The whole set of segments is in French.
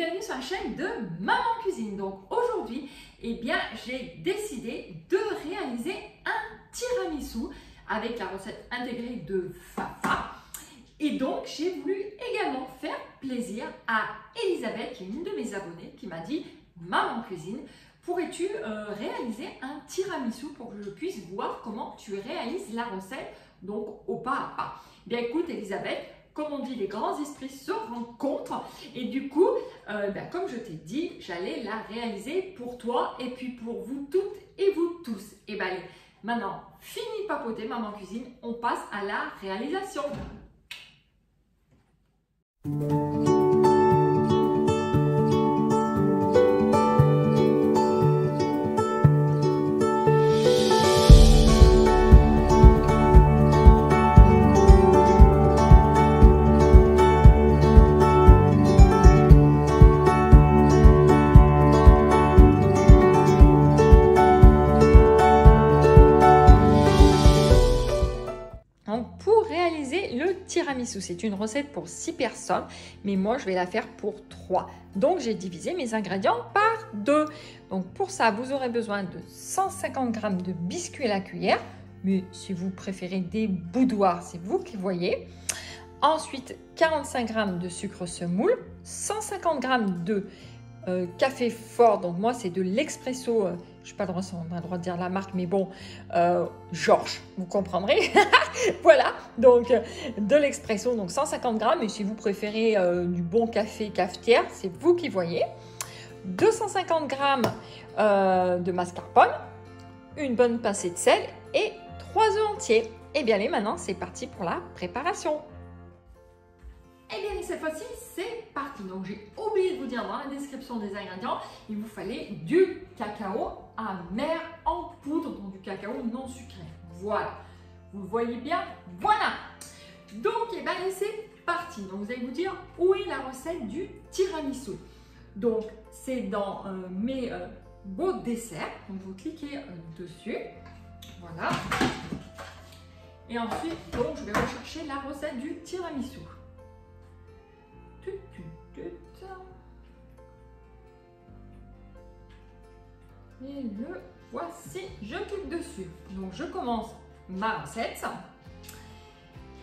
bienvenue sur la chaîne de Maman Cuisine. Donc aujourd'hui, eh bien, j'ai décidé de réaliser un tiramisu avec la recette intégrée de Fafa. Et donc, j'ai voulu également faire plaisir à Elisabeth, qui est une de mes abonnées, qui m'a dit « Maman Cuisine, pourrais-tu réaliser un tiramisu pour que je puisse voir comment tu réalises la recette, donc au pas à pas ?» Bien écoute Elisabeth, comme on dit, les grands esprits se rencontrent et du coup, comme je t'ai dit, j'allais la réaliser pour toi et puis pour vous toutes et vous tous. Et bien allez, maintenant, fini de papoter Maman Cuisine, on passe à la réalisation. Pour réaliser le tiramisu, c'est une recette pour 6 personnes, mais moi je vais la faire pour 3. Donc j'ai divisé mes ingrédients par 2. Donc pour ça, vous aurez besoin de 150 g de biscuits à la cuillère, mais si vous préférez des boudoirs, c'est vous qui voyez. Ensuite, 45 g de sucre semoule, 150 g de café fort, donc moi c'est de l'expresso, je n'ai pas le droit de dire la marque, mais bon, Georges, vous comprendrez. Voilà, donc de l'expresso, donc 150 g, et si vous préférez du bon café cafetière, c'est vous qui voyez. 250 g de mascarpone, une bonne pincée de sel et 3 œufs entiers. Et bien allez, maintenant c'est parti pour la préparation. Et bien cette fois-ci, c'est parti. Donc j'ai oublié de vous dire dans la description des ingrédients, il vous fallait du cacao amer en poudre, donc du cacao non sucré. Voilà, vous le voyez bien, voilà. Donc et bien c'est parti. Donc vous allez vous dire où est la recette du tiramisu. Donc c'est dans mes beaux desserts. Donc vous cliquez dessus, voilà. Et ensuite, donc je vais rechercher la recette du tiramisu. Et le voici, je clique dessus. Donc je commence ma recette.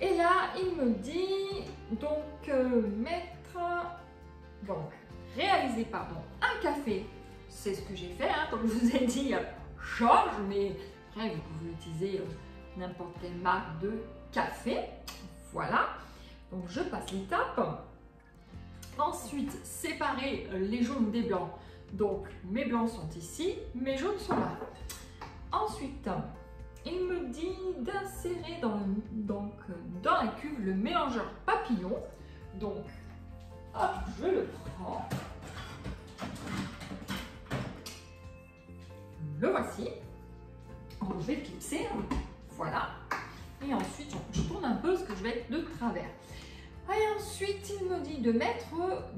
Et là, il me dit donc réaliser un café. C'est ce que j'ai fait, hein, comme je vous ai dit, Georges, mais après vous pouvez utiliser n'importe quelle marque de café. Voilà. Donc je passe l'étape. Ensuite, séparer les jaunes des blancs. Donc, mes blancs sont ici, mes jaunes sont là. Ensuite, il me dit d'insérer dans la cuve le mélangeur papillon. Donc, hop, je le prends. Le voici. Je vais clipser. Voilà. Et ensuite, je tourne un peu parce que je vais être de travers. Et ensuite, il me dit de mettre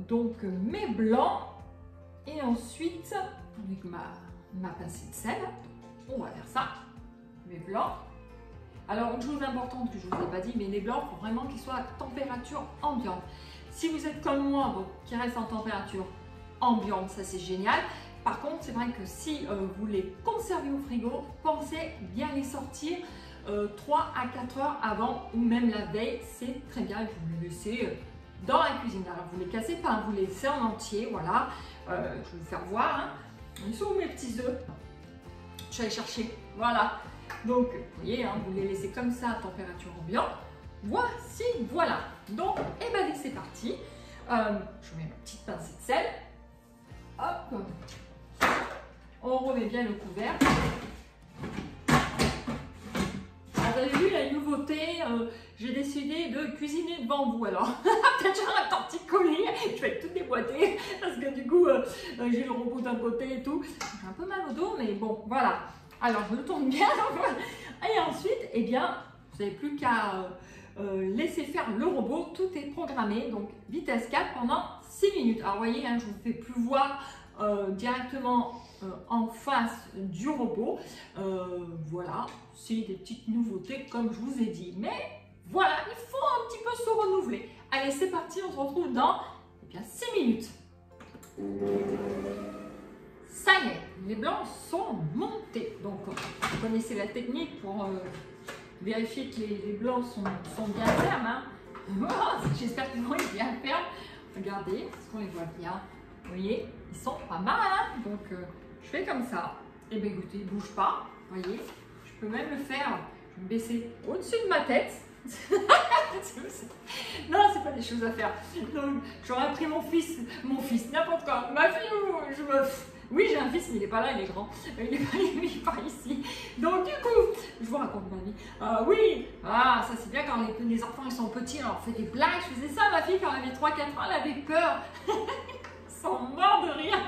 donc mes blancs et ensuite, avec ma pincée de sel, on va faire ça, mes blancs. Alors, une chose importante que je ne vous ai pas dit, mais les blancs, il faut vraiment qu'ils soient à température ambiante. Si vous êtes comme moi, donc qui reste en température ambiante, ça c'est génial. Par contre, c'est vrai que si vous les conservez au frigo, pensez bien les sortir 3 à 4 heures avant ou même la veille, c'est très bien. Vous les laissez dans la cuisine. Alors vous ne les cassez pas, hein, vous les laissez en entier. Voilà, je vais vous faire voir. Hein. Ils sont où mes petits œufs? Je vais aller chercher. Voilà. Donc vous voyez, hein, vous les laissez comme ça à température ambiante. Voici, voilà. Donc, et ben c'est parti. Je mets ma petite pincée de sel. Hop. On remet bien le couvert. Vous avez vu la nouveauté, j'ai décidé de cuisiner devant vous. Alors, peut-être j'aurai un torticolis, je vais tout déboîter parce que du coup, j'ai le robot d'un côté et tout. J'ai un peu mal au dos, mais bon, voilà. Alors, je le tourne bien. Et ensuite, eh bien, vous n'avez plus qu'à laisser faire le robot. Tout est programmé, donc vitesse 4 pendant 6 minutes. Alors, vous voyez, hein, je ne vous fais plus voir directement en face du robot. Voilà, c'est des petites nouveautés comme je vous ai dit. Mais voilà, il faut un petit peu se renouveler. Allez, c'est parti, on se retrouve dans 6 minutes. Ça y est, les blancs sont montés. Donc, vous connaissez la technique pour vérifier que les blancs sont bien fermes. Hein. J'espère qu'ils vont être bien fermes. Regardez, est-ce qu'on les voit bien? Vous voyez, ils sont pas mal. Hein. Donc, je fais comme ça. Et bien, écoutez, ils ne bougent pas. Vous voyez, je peux même le faire. Je vais me baisser au-dessus de ma tête. Non, c'est pas des choses à faire. Donc, j'aurais pris mon fils, n'importe quoi. Ma fille, oui, j'ai un fils, mais il n'est pas là, il est grand. Il est pas ici. Donc, du coup, je vous raconte ma vie. Oui, ça c'est bien quand les enfants ils sont petits, alors on fait des blagues. Je faisais ça, ma fille, quand elle avait 3-4 ans, elle avait peur. Ils sont morts de rire.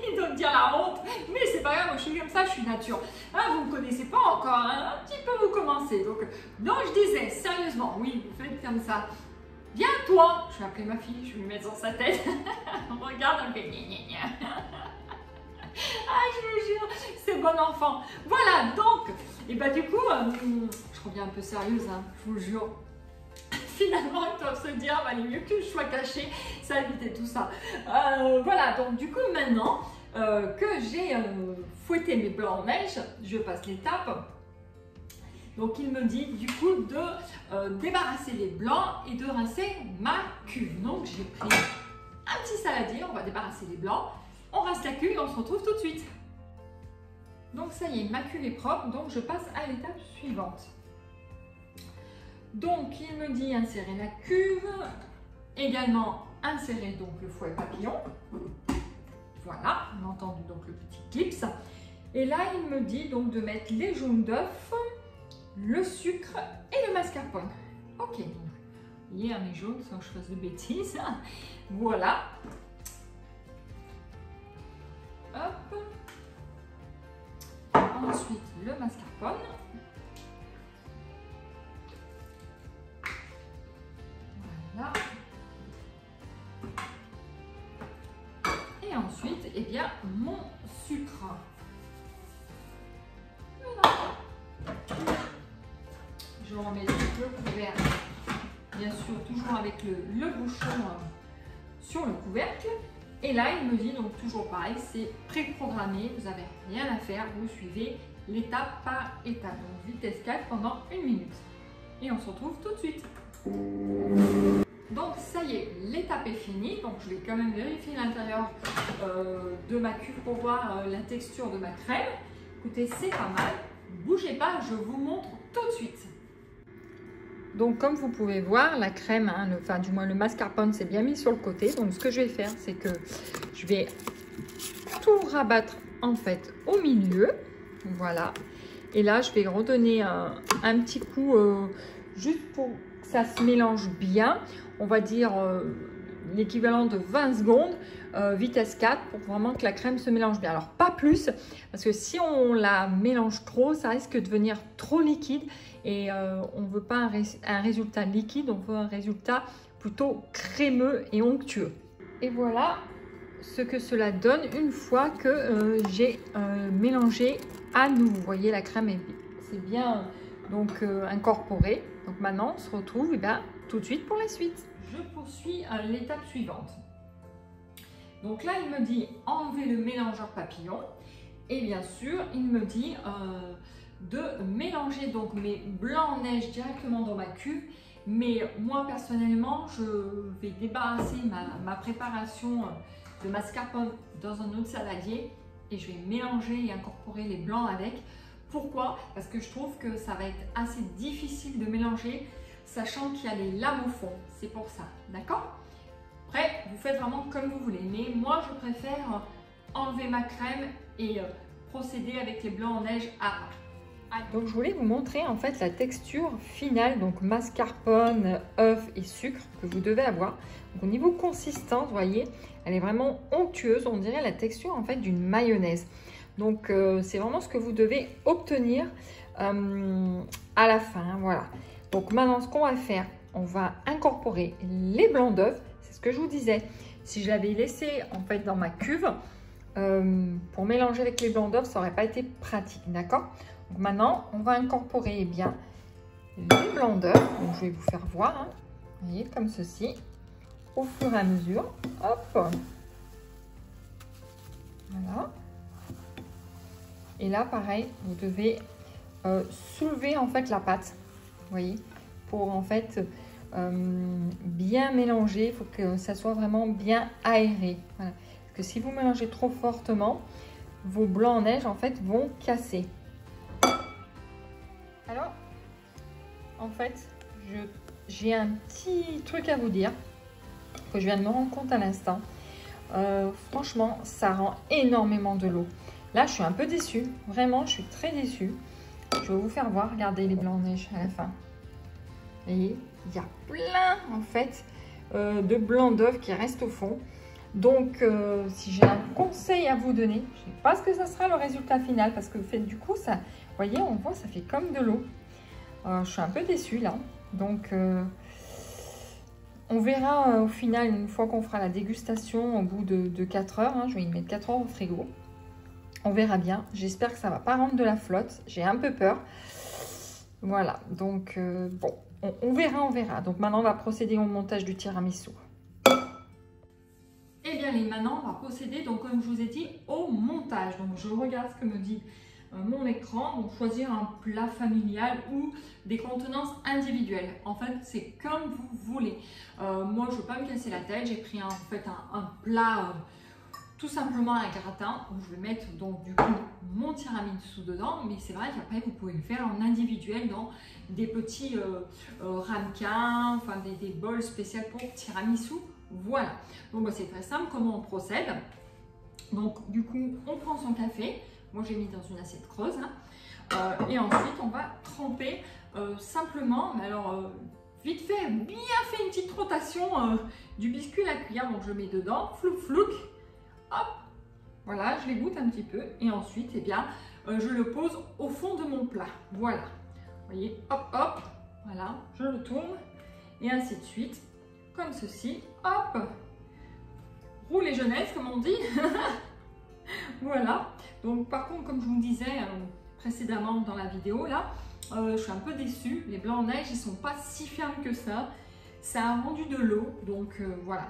Ils doivent dire la honte. Mais c'est pas grave, moi je suis comme ça, je suis nature. Vous ne me connaissez pas encore, hein, un petit peu vous commencez. Donc, je disais, sérieusement, oui, vous faites comme ça. Viens toi, je vais appeler ma fille, je vais lui mettre dans sa tête. Regarde, elle fait gna gna gna. Je vous jure, c'est bon enfant. Voilà, donc, et bah du coup, je reviens un peu sérieuse, hein, je vous jure. Finalement, ils doivent se dire, il est mieux que je sois cachée, ça a évité tout ça. Voilà, donc du coup, maintenant que j'ai fouetté mes blancs en neige, je passe l'étape. Donc, il me dit du coup de débarrasser les blancs et de rincer ma cuve. Donc, j'ai pris un petit saladier, on va débarrasser les blancs. On rince la cuve et on se retrouve tout de suite. Donc ça y est, ma cuve est propre, donc je passe à l'étape suivante. Donc il me dit insérer la cuve, également insérer donc le fouet papillon. Voilà, on a entendu donc le petit clips. Et là il me dit donc de mettre les jaunes d'œufs, le sucre et le mascarpone. Ok, donc vous voyez, mes jaunes sans que je fasse de bêtises. Voilà. Hop. Ensuite, le mascarpone. Voilà. Et ensuite, eh bien, mon sucre. Voilà. Je remets le couvercle. Bien sûr, toujours avec le bouchon sur le couvercle. Et là, il me dit, donc toujours pareil, c'est préprogrammé, vous n'avez rien à faire, vous suivez l'étape par étape. Donc vitesse 4 pendant 1 minute. Et on se retrouve tout de suite. Donc ça y est, l'étape est finie. Donc je vais quand même vérifier l'intérieur de ma cuve pour voir la texture de ma crème. Écoutez, c'est pas mal. Bougez pas, je vous montre tout de suite. Donc comme vous pouvez voir, la crème, hein, du moins le mascarpone, c'est bien mis sur le côté. Donc ce que je vais faire, c'est que je vais tout rabattre en fait au milieu. Voilà. Et là, je vais redonner un petit coup juste pour que ça se mélange bien. On va dire l'équivalent de 20 secondes, vitesse 4, pour vraiment que la crème se mélange bien. Alors pas plus, parce que si on la mélange trop, ça risque de devenir trop liquide. Et on ne veut pas un résultat liquide, on veut un résultat plutôt crémeux et onctueux. Et voilà ce que cela donne une fois que j'ai mélangé à nouveau. Vous voyez, la crème c'est bien donc incorporée. Donc maintenant, on se retrouve tout de suite pour la suite. Je poursuis à l'étape suivante. Donc là, il me dit enlever le mélangeur papillon. Et bien sûr, il me dit de mélanger donc mes blancs en neige directement dans ma cuve. Mais moi personnellement, je vais débarrasser ma préparation de mascarpone dans un autre saladier et je vais mélanger et incorporer les blancs avec. Pourquoi? Parce que je trouve que ça va être assez difficile de mélanger, sachant qu'il y a les lames au fond. C'est pour ça, d'accord? Après, vous faites vraiment comme vous voulez. Mais moi, je préfère enlever ma crème et procéder avec les blancs en neige avant. Donc je voulais vous montrer en fait la texture finale, donc mascarpone, œuf et sucre que vous devez avoir. Donc, au niveau consistance, vous voyez, elle est vraiment onctueuse, on dirait la texture en fait d'une mayonnaise. Donc c'est vraiment ce que vous devez obtenir à la fin, hein, voilà. Donc maintenant ce qu'on va faire, on va incorporer les blancs d'œuf, c'est ce que je vous disais. Si je l'avais laissé en fait dans ma cuve, pour mélanger avec les blancs d'œuf, ça n'aurait pas été pratique, d'accord? Donc maintenant, on va incorporer bien les blancs d'œuf. Donc je vais vous faire voir, hein. Vous voyez, comme ceci, au fur et à mesure. Hop. Et là, pareil, vous devez soulever en fait la pâte, vous voyez, pour en fait bien mélanger. Il faut que ça soit vraiment bien aéré. Voilà. Parce que si vous mélangez trop fortement, vos blancs en neige en fait vont casser. Alors, en fait, j'ai un petit truc à vous dire que je viens de me rendre compte à l'instant. Franchement, ça rend énormément de l'eau. Là, je suis un peu déçue. Vraiment, je suis très déçue. Je vais vous faire voir. Regardez les blancs de neige à la fin. Vous voyez, il y a plein, en fait, de blancs d'œufs qui restent au fond. Donc, si j'ai un conseil à vous donner, je ne sais pas ce que ça sera le résultat final. Parce que du coup, ça, vous voyez, on voit, ça fait comme de l'eau. Je suis un peu déçue, là. Donc... on verra au final, une fois qu'on fera la dégustation au bout de 4 heures. Hein, je vais y mettre 4 heures au frigo. On verra bien. J'espère que ça ne va pas rendre de la flotte. J'ai un peu peur. Voilà. Donc, bon, on verra, on verra. Donc, maintenant, on va procéder au montage du tiramisu. Et bien, maintenant, on va procéder, donc, comme je vous ai dit, au montage. Donc, je regarde ce que me dit mon écran, donc choisir un plat familial ou des contenances individuelles. En fait, c'est comme vous voulez. Moi, je ne veux pas me casser la tête. J'ai pris en fait un plat, tout simplement un gratin, où je vais mettre donc du coup mon tiramisu dedans. Mais c'est vrai qu'après, vous pouvez le faire en individuel dans des petits ramequins, enfin des bols spéciaux pour tiramisu. Voilà. Donc, bah, c'est très simple. Comment on procède? Donc, du coup, on prend son café. Moi, j'ai mis dans une assiette creuse. Hein. Et ensuite, on va tremper simplement, mais alors vite fait, bien fait une petite rotation du biscuit à la cuillère. Donc, je le mets dedans, flouk flouk, hop, voilà, je l'égoutte un petit peu. Et ensuite, eh bien, je le pose au fond de mon plat. Voilà, vous voyez, hop, hop, voilà, je le tourne et ainsi de suite, comme ceci, hop, roule et jeunesse, comme on dit. Voilà, donc par contre, comme je vous disais précédemment dans la vidéo, là, je suis un peu déçue. Les blancs en neige, ils sont pas si fermes que ça. Ça a rendu de l'eau, donc voilà.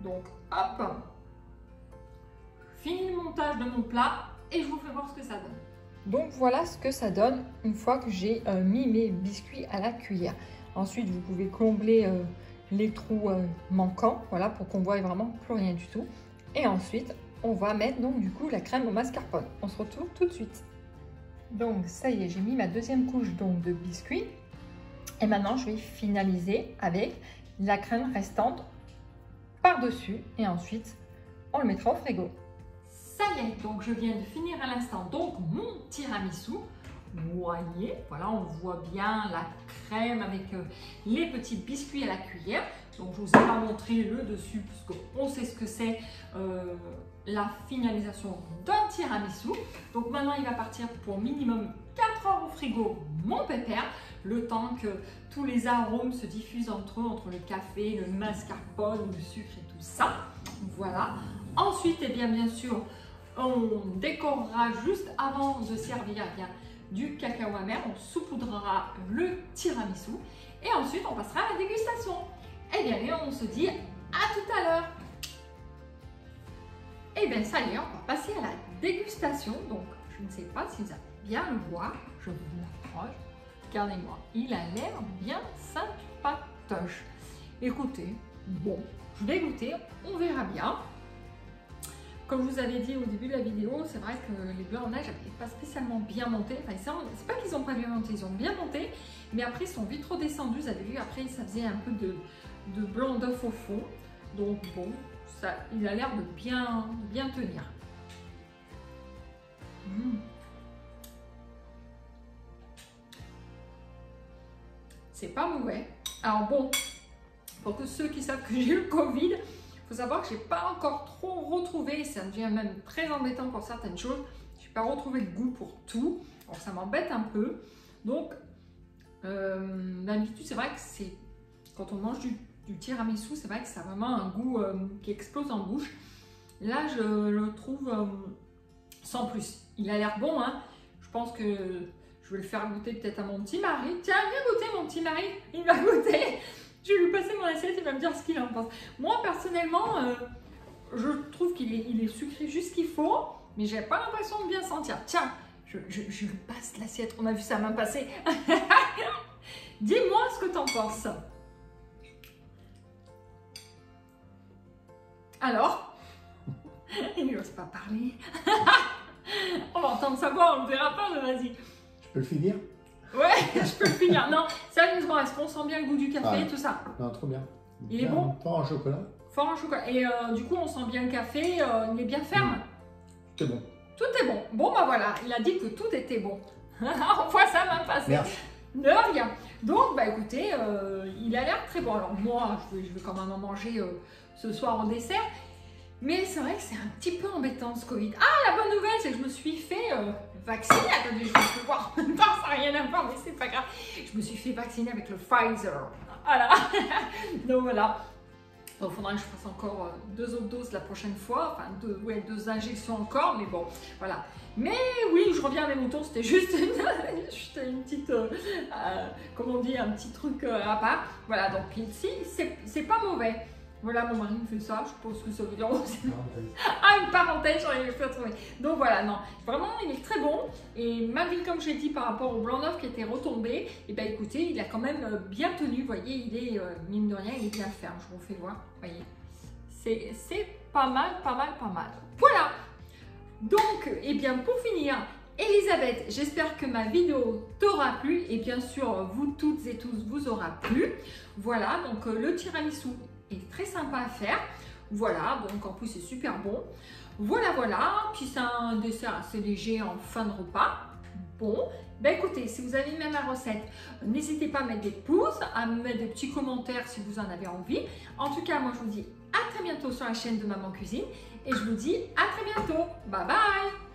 Donc, hop, fini le montage de mon plat et je vous fais voir ce que ça donne. Donc, voilà ce que ça donne une fois que j'ai mis mes biscuits à la cuillère. Ensuite, vous pouvez combler les trous manquants, voilà, pour qu'on voit vraiment plus rien du tout. Et ensuite, on va mettre donc du coup la crème au mascarpone. On se retrouve tout de suite. Donc ça y est, j'ai mis ma deuxième couche donc de biscuits. Et maintenant, je vais finaliser avec la crème restante par-dessus. Et ensuite, on le mettra au frigo. Ça y est, donc je viens de finir à l'instant donc mon tiramisu. Vous voyez, voilà, on voit bien la crème avec les petits biscuits à la cuillère. Donc, je vous ai pas montré le dessus parce qu'on sait ce que c'est la finalisation d'un tiramisu. Donc, maintenant, il va partir pour minimum 4 heures au frigo, mon pépère, le temps que tous les arômes se diffusent entre eux, entre le café, le mascarpone, le sucre et tout ça. Voilà. Ensuite, eh bien sûr, on décorera juste avant de servir bien du cacao amer, on saupoudrera le tiramisu et ensuite on passera à la dégustation. Et bien, on se dit à tout à l'heure. Et bien, ça y est, on va passer à la dégustation. Donc, je ne sais pas si vous allez bien le voir. Je vous l'approche. Regardez-moi, il a l'air bien sympatoche. Écoutez, bon, je vais goûter, on verra bien. Comme je vous avais dit au début de la vidéo, c'est vrai que les blancs en neige n'avaient pas spécialement bien monté. Enfin, c'est pas qu'ils n'ont pas bien monté, ils ont bien monté, mais après ils sont vite redescendus. Vous avez vu, après ça faisait un peu de blanc d'œuf au fond. Donc bon, ça, il a l'air de bien tenir. C'est pas mauvais. Alors bon, pour que ceux qui savent que j'ai eu le Covid, il faut savoir que je n'ai pas encore trop retrouvé, ça devient même très embêtant pour certaines choses. Je n'ai pas retrouvé le goût pour tout, alors ça m'embête un peu. Donc, d'habitude, c'est vrai que c'est quand on mange du tiramisu, c'est vrai que ça a vraiment un goût qui explose en bouche. Là, je le trouve sans plus. Il a l'air bon, hein. Je pense que je vais le faire goûter peut-être à mon petit mari. Tiens, viens goûter mon petit mari, il va goûter. Je vais lui passer mon assiette, il va me dire ce qu'il en pense. Moi, personnellement, je trouve qu'il est sucré juste ce qu'il faut, mais j'ai pas l'impression de bien sentir. Tiens, je Je passe l'assiette. On a vu sa main passer. Dis-moi ce que tu en penses. Alors, il n'ose pas parler. On va entendre sa voix, on ne le verra pas, mais vas-y. Je peux le finir? Ouais, je peux le finir. Non, sérieusement, est-ce qu'on sent bien le goût du café et tout ça? Non, trop bien. Il est bon? Fort en chocolat. Fort en chocolat. Et du coup, on sent bien le café, il est bien ferme. C'est bon. Tout est bon. Bon, bah voilà, il a dit que tout était bon. On voit ça même passer. Merci. De rien. Donc, bah écoutez, il a l'air très bon. Alors moi, je vais quand même en manger ce soir en dessert. Mais c'est vrai que c'est un petit peu embêtant ce Covid. Ah, la bonne nouvelle, c'est que je me suis fait vacciner. Attendez, je vais voir en même temps, ça n'a rien à voir, mais c'est pas grave. Je me suis fait vacciner avec le Pfizer. Voilà. Donc voilà. Il faudra que je fasse encore 2 autres doses la prochaine fois. Enfin, 2 injections encore, mais bon, voilà. Mais oui, je reviens à mes moutons, c'était juste une petite, comment on dit, un petit truc à part. Voilà, donc ici, c'est pas mauvais. Voilà, mon mari me fait ça, je pense que ça veut dire aussi. Ah, une parenthèse, j'aurais pu retrouver. Donc voilà, non, vraiment, il est très bon. Et malgré, comme j'ai dit, par rapport au blanc d'œuf qui était retombé, et bien écoutez, il a quand même bien tenu. Vous voyez, il est, mine de rien, il est bien ferme. Je vous fais voir, vous voyez. C'est pas mal, pas mal, pas mal. Voilà. Donc, et bien pour finir, Elisabeth, j'espère que ma vidéo t'aura plu et bien sûr, vous toutes et tous vous aura plu. Voilà, donc le tiramisu est très sympa à faire. Voilà, donc en plus c'est super bon. Voilà, voilà. Puis c'est un dessert assez léger en fin de repas. Bon, ben écoutez, si vous avez aimé ma recette, n'hésitez pas à mettre des pouces, à me mettre des petits commentaires si vous en avez envie. En tout cas, moi je vous dis à très bientôt sur la chaîne de Maman Cuisine et je vous dis à très bientôt. Bye bye!